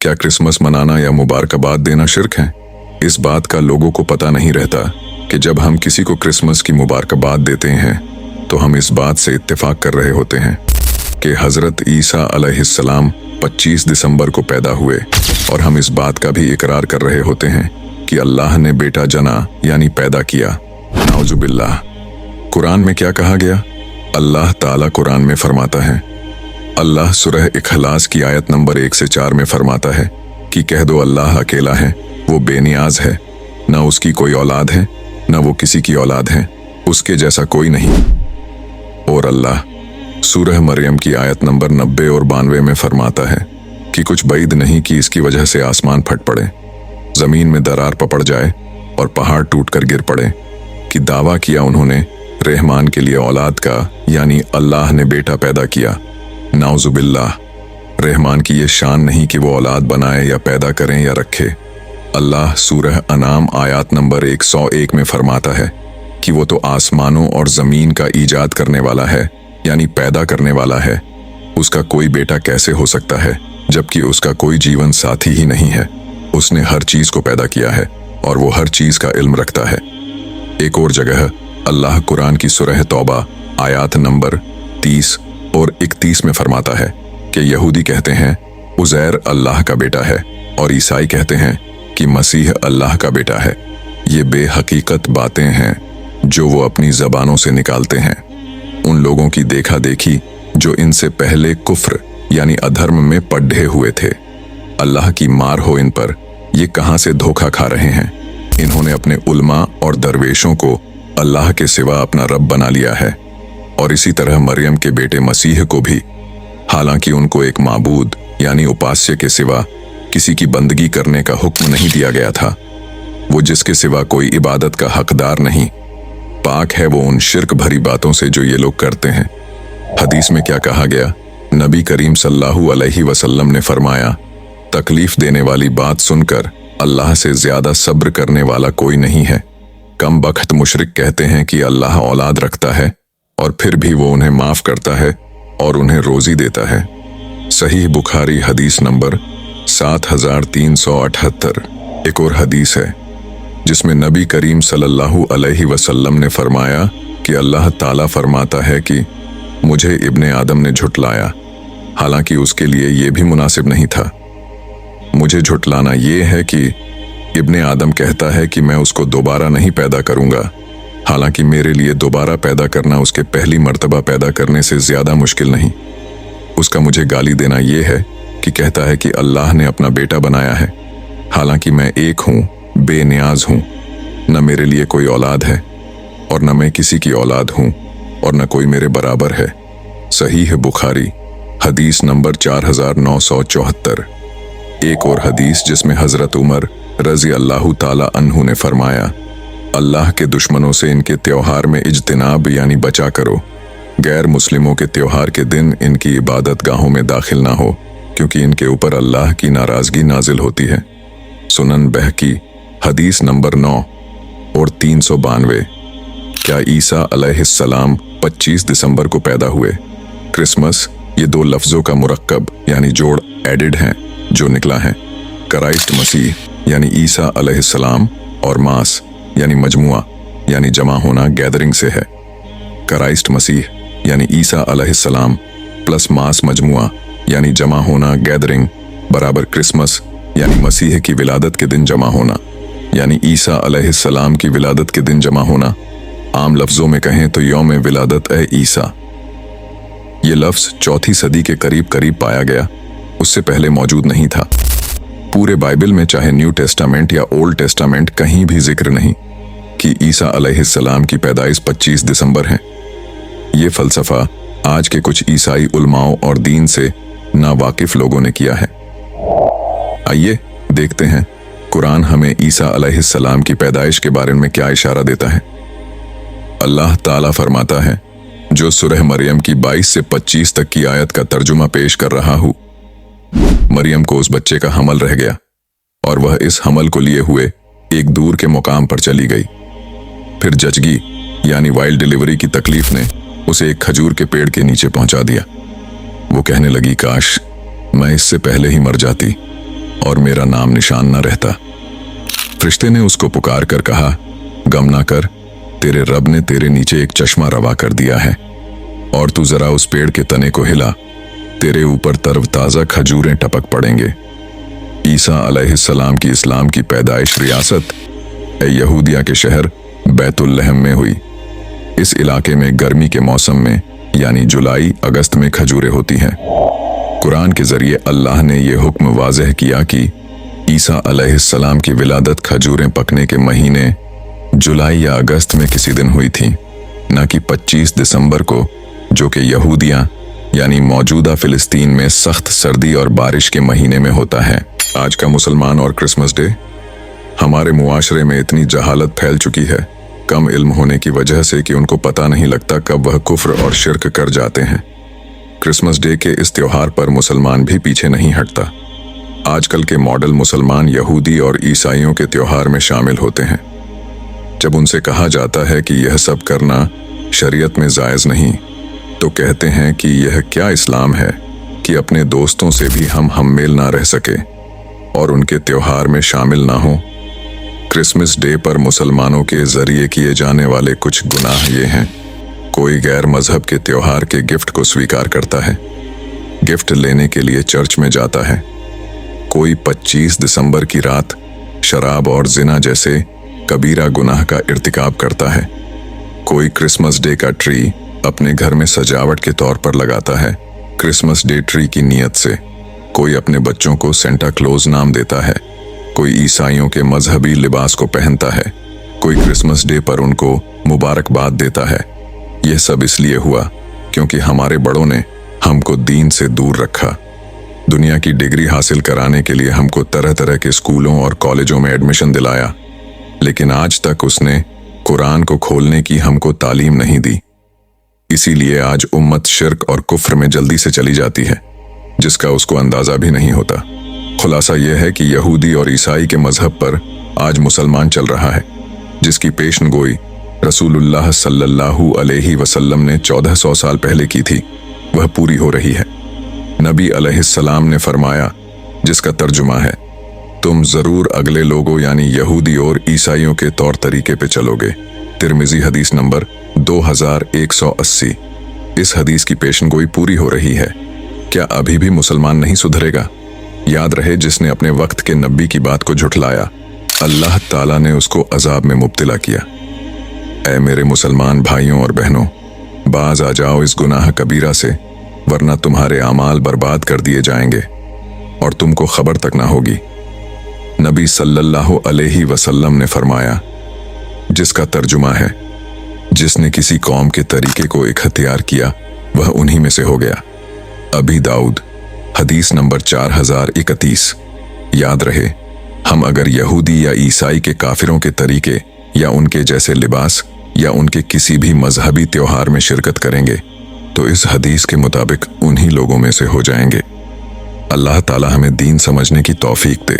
क्या क्रिसमस मनाना या मुबारकबाद देना शिर्क है? इस बात का लोगों को पता नहीं रहता कि जब हम किसी को क्रिसमस की मुबारकबाद देते हैं तो हम इस बात से इत्तेफाक कर रहे होते हैं कि हजरत ईसा अलैहिस्सलाम 25 दिसंबर को पैदा हुए, और हम इस बात का भी इकरार कर रहे होते हैं कि अल्लाह ने बेटा जना यानी पैदा किया। नाउजुबिल्लाह। कुरान में क्या कहा गया? अल्लाह ताला कुरान में फरमाता है, अल्लाह सूरह इखलास की आयत नंबर 1 से 4 में फरमाता है कि कह दो अल्लाह अकेला है, वो बेनियाज है, न उसकी कोई औलाद है न वो किसी की औलाद है, उसके जैसा कोई नहीं। और अल्लाह सूरह मरियम की आयत नंबर 90 और 92 में फरमाता है कि कुछ बैद नहीं कि इसकी वजह से आसमान फट पड़े, जमीन में दरार पपड़ जाए और पहाड़ टूटकर गिर पड़े, कि दावा किया उन्होंने रहमान के लिए औलाद का, यानी अल्लाह ने बेटा पैदा किया। नाउजुबिल्लाह। रहमान की ये शान नहीं कि वो औलाद बनाए या पैदा करें या रखे। अल्लाह सूरह अनाम आयत नंबर 101 में फरमाता है कि वो तो आसमानों और जमीन का ईजाद करने वाला है, यानी पैदा करने वाला है। उसका कोई बेटा कैसे हो सकता है जबकि उसका कोई जीवन साथी ही नहीं है। उसने हर चीज को पैदा किया है और वो हर चीज का इल्म रखता है। एक और जगह अल्लाह कुरान की सूरह तौबा आयत नंबर 30 और 31 में फरमाता है कि यहूदी कहते हैं उज़ैर अल्लाह का बेटा है और ईसाई कहते हैं कि मसीह अल्लाह का बेटा है। ये बेहकीकत बातें हैं जो वो अपनी जबानों से निकालते हैं। उन लोगों की देखा देखी जो इनसे पहले कुफ्र यानी अधर्म में पड्ढे हुए थे। अल्लाह की मार हो इन पर, ये कहां से धोखा खा रहे हैं। इन्होंने अपने उलमा और दरवेशों को अल्लाह के सिवा अपना रब बना लिया है, और इसी तरह मरियम के बेटे मसीह को भी, हालांकि उनको एक माबूद यानी उपास्य के सिवा किसी की बंदगी करने का हुक्म नहीं दिया गया था। वो जिसके सिवा कोई इबादत का हकदार नहीं, पाक है वो उन शिर्क भरी बातों से जो ये लोग करते हैं। हदीस में क्या कहा गया? नबी करीम सल्लल्लाहु अलैहि वसल्लम ने फरमाया, तकलीफ देने वाली बात सुनकर अल्लाह से ज्यादा सब्र करने वाला कोई नहीं है। कम बख्त मुशरिक कहते हैं कि अल्लाह औलाद रखता है और फिर भी वो उन्हें माफ करता है और उन्हें रोजी देता है। सही बुखारी हदीस नंबर 7378। एक और हदीस है जिसमें नबी करीम सल्लल्लाहु अलैहि वसल्लम ने फरमाया कि अल्लाह ताला फरमाता है कि मुझे इब्ने आदम ने झुटलाया, हालांकि उसके लिए ये भी मुनासिब नहीं था। मुझे झुटलाना ये है कि इब्ने आदम कहता है कि मैं उसको दोबारा नहीं पैदा करूंगा, हालांकि मेरे लिए दोबारा पैदा करना उसके पहली मर्तबा पैदा करने से ज्यादा मुश्किल नहीं। उसका मुझे गाली देना यह है कि कहता है कि अल्लाह ने अपना बेटा बनाया है, हालांकि मैं एक हूं, बेनियाज हूं, न मेरे लिए कोई औलाद है और न मैं किसी की औलाद हूं और न कोई मेरे बराबर है। सहीह बुखारी हदीस नंबर 4974। एक और हदीस जिसमें हजरत उमर रजी अल्लाह ताला अन्हु ने फरमाया, अल्लाह के दुश्मनों से इनके त्योहार में इज्तिनाब यानी बचा करो। गैर मुस्लिमों के त्योहार के दिन इनकी इबादत गाहों में दाखिल ना हो, क्योंकि इनके ऊपर अल्लाह की नाराजगी नाजिल होती है। सुनन बहकी हदीस नंबर 9 और 392। क्या ईसा अलैहिस्सलाम 25 दिसंबर को पैदा हुए? क्रिसमस ये दो लफ्जों का मुरक्कब यानी जोड़ एडिड हैं जो निकला है। क्राइस्ट मसीह यानी ईसा अलैहिस्सलाम और मास यानी मजमुआ यानी जमा होना गैदरिंग से है। क्राइस्ट मसीह यानी ईसा अलैहिस्सलाम प्लस मास मजमुआ यानी जमा होना गैदरिंग बराबर क्रिसमस यानी मसीह की विलादत के दिन जमा होना, यानी ईसा अलैहिस्सलाम की विलादत के दिन जमा होना। आम लफ्जों में कहें तो यौम विलादत ए ईसा। ये लफ्ज 4वीं सदी के करीब करीब पाया गया, उससे पहले मौजूद नहीं था। पूरे बाइबल में चाहे न्यू टेस्टामेंट या ओल्ड टेस्टामेंट कहीं भी जिक्र नहीं कि ईसा अलैहिस्सलाम की पैदाइश 25 दिसंबर है। ये फलसफा आज के कुछ ईसाई उलमाओं और दीन से नावाकिफ लोगों ने किया है। आइए देखते हैं कुरान हमें ईसा अलैहिस्सलाम की पैदाइश के बारे में क्या इशारा देता है। अल्लाह ताला फरमाता है, जो सूरह मरियम की 22 से 25 तक की आयत का तर्जुमा पेश कर रहा हूं। मरियम को उस बच्चे का हमल रह गया और वह इस हमल को लिए हुए एक दूर के मुकाम पर चली गई। फिर जचगी यानी वाइल्ड डिलीवरी की तकलीफ ने उसे एक खजूर के पेड़ के नीचे पहुंचा दिया। वो कहने लगी, काश मैं इससे पहले ही मर जाती और मेरा नाम निशान न रहता। फरिश्ते ने उसको पुकार कर कहा, गम ना कर, तेरे रब ने तेरे नीचे एक चश्मा रवा कर दिया है, और तू जरा उस पेड़ के तने को हिला, तेरे ऊपर तरोताजा खजूरें टपक पड़ेंगे। ईसा अलैहिस्सलाम की इस्लाम की पैदाइश रियासत यहूदिया के शहर बैतुल्लहम में हुई। इस इलाके में गर्मी के मौसम में यानी जुलाई अगस्त में खजूरें होती हैं। कुरान के जरिए अल्लाह ने यह हुक्म वाज़ेह किया कि ईसा अलैहिस्सलाम की विलादत खजूरें पकने के महीने जुलाई या अगस्त में किसी दिन हुई थी, न कि 25 दिसंबर को, जो कि यहूदिया यानी मौजूदा फिलिस्तीन में सख्त सर्दी और बारिश के महीने में होता है। आज का मुसलमान और क्रिसमस डे, हमारे मुआशरे में इतनी जहालत फैल चुकी है कम इल्म होने की वजह से कि उनको पता नहीं लगता कब वह कुफ्र और शिर्क कर जाते हैं। क्रिसमस डे के इस त्योहार पर मुसलमान भी पीछे नहीं हटता। आजकल के मॉडल मुसलमान यहूदी और ईसाइयों के त्योहार में शामिल होते हैं। जब उनसे कहा जाता है कि यह सब करना शरीयत में जायज़ नहीं, तो कहते हैं कि यह क्या इस्लाम है कि अपने दोस्तों से भी हम मेल ना रह सके और उनके त्योहार में शामिल ना हो। क्रिसमस डे पर मुसलमानों के जरिए किए जाने वाले कुछ गुनाह ये हैं। कोई गैर मजहब के त्योहार के गिफ्ट को स्वीकार करता है, गिफ्ट लेने के लिए चर्च में जाता है। कोई 25 दिसंबर की रात शराब और जिना जैसे कबीरा गुनाह का इर्तिकाब करता है। कोई क्रिसमस डे का ट्री अपने घर में सजावट के तौर पर लगाता है क्रिसमस डे ट्री की नीयत से। कोई अपने बच्चों को सेंटा क्लोज नाम देता है। कोई ईसाइयों के मजहबी लिबास को पहनता है। कोई क्रिसमस डे पर उनको मुबारकबाद देता है। यह सब इसलिए हुआ क्योंकि हमारे बड़ों ने हमको दीन से दूर रखा। दुनिया की डिग्री हासिल कराने के लिए हमको तरह तरह के स्कूलों और कॉलेजों में एडमिशन दिलाया, लेकिन आज तक उसने कुरान को खोलने की हमको तालीम नहीं दी। इसीलिए आज उम्मत शिर्क और कुफ्र में जल्दी से चली जाती है, जिसका उसको अंदाजा भी नहीं होता। खुलासा यह है कि यहूदी और ईसाई के मजहब पर आज मुसलमान चल रहा है, जिसकी पेशनगोई रसूलुल्लाह सल्लल्लाहु अलैहि वसल्लम ने 1400 साल पहले की थी, वह पूरी हो रही है। नबी अलैहिस्सलाम ने फरमाया, जिसका तर्जुमा है, तुम जरूर अगले लोगों यानी यहूदी और ईसाइयों के तौर तरीके पे चलोगे। तिरमिजी हदीस नंबर 2180। इस हदीस की पेशनगोई पूरी हो रही है। क्या अभी भी मुसलमान नहीं सुधरेगा? याद रहे, जिसने अपने वक्त के नबी की बात को झुठलाया, अल्लाह ताला ने उसको अजाब में मुब्तला किया। ऐ मेरे मुसलमान भाइयों और बहनों, बाज आ जाओ इस गुनाह कबीरा से, वरना तुम्हारे आमाल बर्बाद कर दिए जाएंगे और तुमको खबर तक ना होगी। नबी सल्लल्लाहु अलैहि वसल्लम ने फरमाया, जिसका तर्जुमा है, जिसने किसी कौम के तरीके को इख्तियार किया वह उन्हीं में से हो गया। अबी दाऊद हदीस नंबर 4031। याद रहे, हम अगर यहूदी या ईसाई के काफिरों के तरीके या उनके जैसे लिबास या उनके किसी भी मजहबी त्योहार में शिरकत करेंगे तो इस हदीस के मुताबिक उन्हीं लोगों में से हो जाएंगे। अल्लाह ताला हमें दीन समझने की तौफीक दे।